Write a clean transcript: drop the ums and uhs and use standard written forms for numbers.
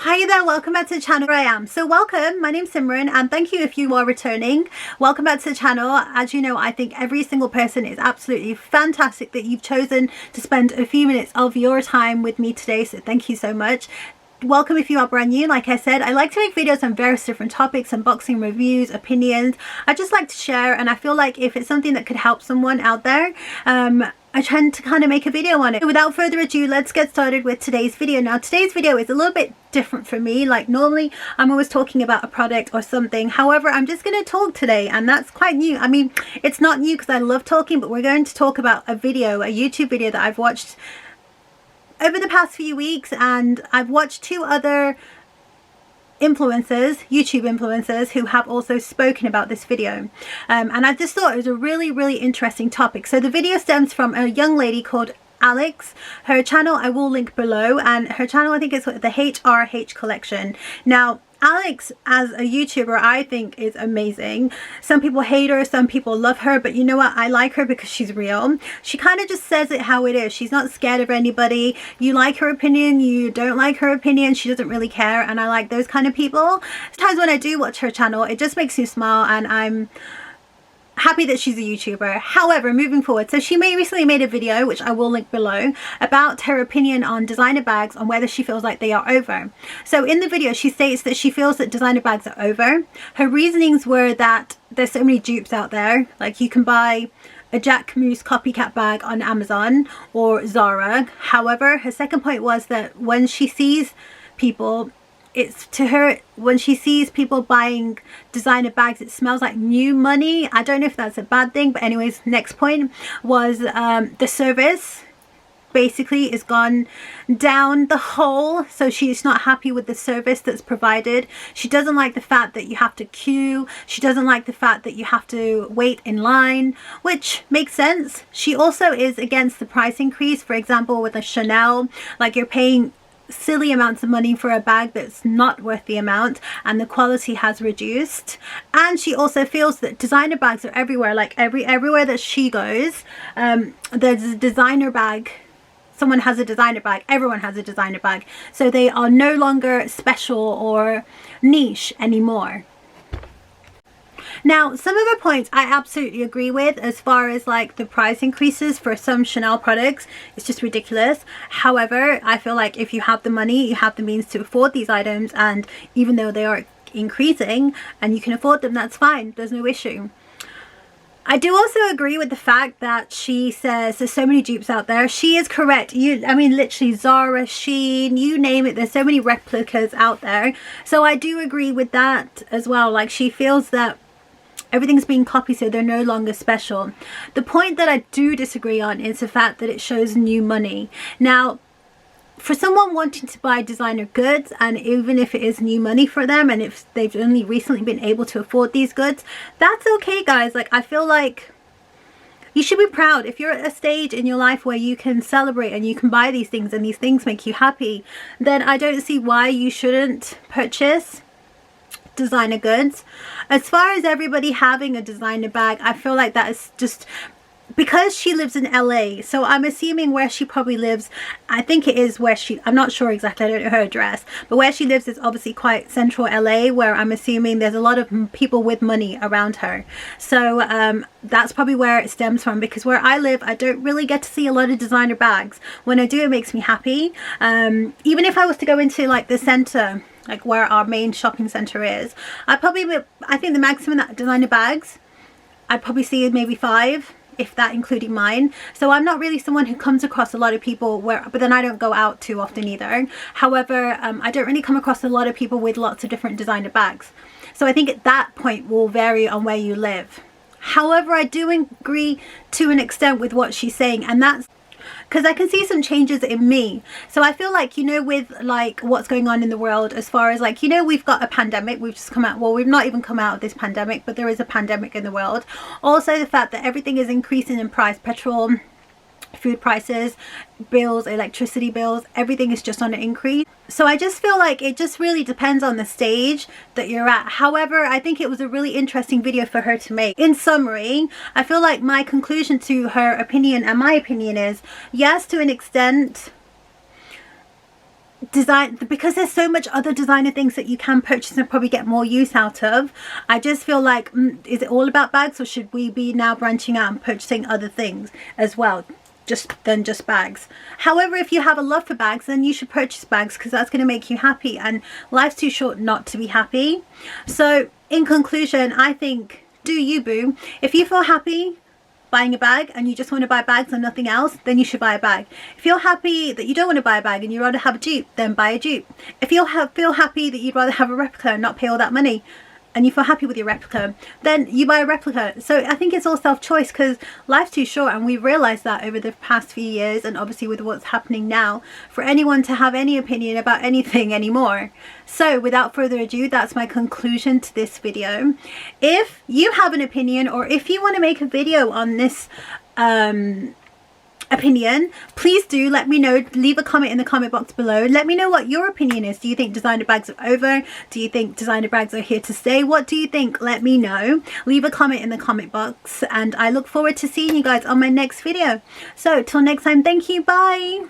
Hi there, welcome back to the channel. Here I am. So welcome, my name's Simran and thank you if you are returning. Welcome back to the channel. As you know, I think every single person is absolutely fantastic that you've chosen to spend a few minutes of your time with me today, so thank you so much. Welcome if you are brand new. Like I said, I like to make videos on various different topics, unboxing, reviews, opinions. I just like to share, and I feel like if it's something that could help someone out there, I tend to kind of make a video on it. So without further ado, let's get started with today's video. Now today's video is a little bit different for me. Like normally I'm always talking about a product or something. However, I'm just going to talk today, and that's quite new. I mean, it's not new because I love talking, but we're going to talk about a video, a YouTube video that I've watched over the past few weeks, and I've watched two other influencers, YouTube influencers, who have also spoken about this video, and I just thought it was a really interesting topic. So the video stems from a young lady called Alex. Her channel I will link below, and her channel I think is the HRH collection. Now Alex as a YouTuber I think is amazing. Some people hate her, some people love her, but you know what, I like her because she's real. She kind of just says it how it is. She's not scared of anybody. You like her opinion, you don't like her opinion, she doesn't really care, and I like those kind of people. Sometimes when I do watch her channel it just makes me smile, and I'm happy that she's a YouTuber. However, moving forward, so she recently made a video, which I will link below, about her opinion on designer bags, on whether she feels like they are over. So in the video she states that she feels that designer bags are over. Her reasonings were that there's so many dupes out there. Like you can buy a Jack Moose copycat bag on Amazon or Zara. However, her second point was that when she sees people, it's to her, when she sees people buying designer bags, it smells like new money. I don't know if that's a bad thing, but anyways, next point was the service basically is gone down the hole. So she's not happy with the service that's provided. She doesn't like the fact that you have to queue. She doesn't like the fact that you have to wait in line, which makes sense. She also is against the price increase. For example, with a Chanel, like you're paying silly amounts of money for a bag that's not worth the amount, and the quality has reduced. And she also feels that designer bags are everywhere. Like everywhere that she goes, there's a designer bag. Someone has a designer bag, everyone has a designer bag, so they are no longer special or niche anymore. Now, some of the points I absolutely agree with, as far as like the price increases for some Chanel products. It's just ridiculous. However, I feel like if you have the money, you have the means to afford these items, and even though they are increasing and you can afford them, that's fine. There's no issue. I do also agree with the fact that she says there's so many dupes out there. She is correct. I mean, literally Zara, Shein, you name it, there's so many replicas out there. So I do agree with that as well. Like she feels that everything's being copied, so they're no longer special. The point that I do disagree on is the fact that it shows new money. Now, for someone wanting to buy designer goods, and even if it is new money for them, and if they've only recently been able to afford these goods, that's okay, guys. Like I feel like you should be proud. If you're at a stage in your life where you can celebrate and you can buy these things and these things make you happy, then I don't see why you shouldn't purchase designer goods. As far as everybody having a designer bag, I feel like that is just because she lives in LA, so I'm assuming where she probably lives, I think it is where she, I'm not sure exactly, I don't know her address, but where she lives is obviously quite central LA, where I'm assuming there's a lot of people with money around her. So that's probably where it stems from, because where I live I don't really get to see a lot of designer bags. When I do, it makes me happy. Even if I was to go into like the center, like where our main shopping center is, I think the maximum designer bags I'd probably see maybe 5, if that, including mine. So I'm not really someone who comes across a lot of people but then I don't go out too often either. However, I don't really come across a lot of people with lots of different designer bags. So I think at that point will vary on where you live. However, I do agree to an extent with what she's saying, and that's because I can see some changes in me. So I feel like, you know, with like what's going on in the world, as far as like, you know, we've got a pandemic, we've just come out, well, we've not even come out of this pandemic, but there is a pandemic in the world. Also the fact that everything is increasing in price, petrol, food prices, bills, electricity bills, everything is just on an increase. So I just feel like it just really depends on the stage that you're at. However, I think it was a really interesting video for her to make. In summary, I feel like my conclusion to her opinion and my opinion is, yes, to an extent, design, because there's so much other designer things that you can purchase and probably get more use out of. I just feel like, is it all about bags, or should we be now branching out and purchasing other things as well than just bags? However, if you have a love for bags, then you should purchase bags, because that's going to make you happy, and life's too short not to be happy. So in conclusion, I think, do you, boo. If you feel happy buying a bag and you just want to buy bags and nothing else, then you should buy a bag. If you're happy that you don't want to buy a bag and you'd rather have a dupe, then buy a dupe. If you feel happy that you'd rather have a replica and not pay all that money, and you feel happy with your replica, then you buy a replica. So I think it's all self-choice, because life's too short, and we've realized that over the past few years, and obviously with what's happening now, for anyone to have any opinion about anything anymore. So without further ado, that's my conclusion to this video. If you have an opinion, or if you want to make a video on this opinion, please do let me know. Leave a comment in the comment box below. Let me know what your opinion is. Do you think designer bags are over? Do you think designer bags are here to stay? What do you think? Let me know. Leave a comment in the comment box, and I look forward to seeing you guys on my next video. So till next time, thank you, bye.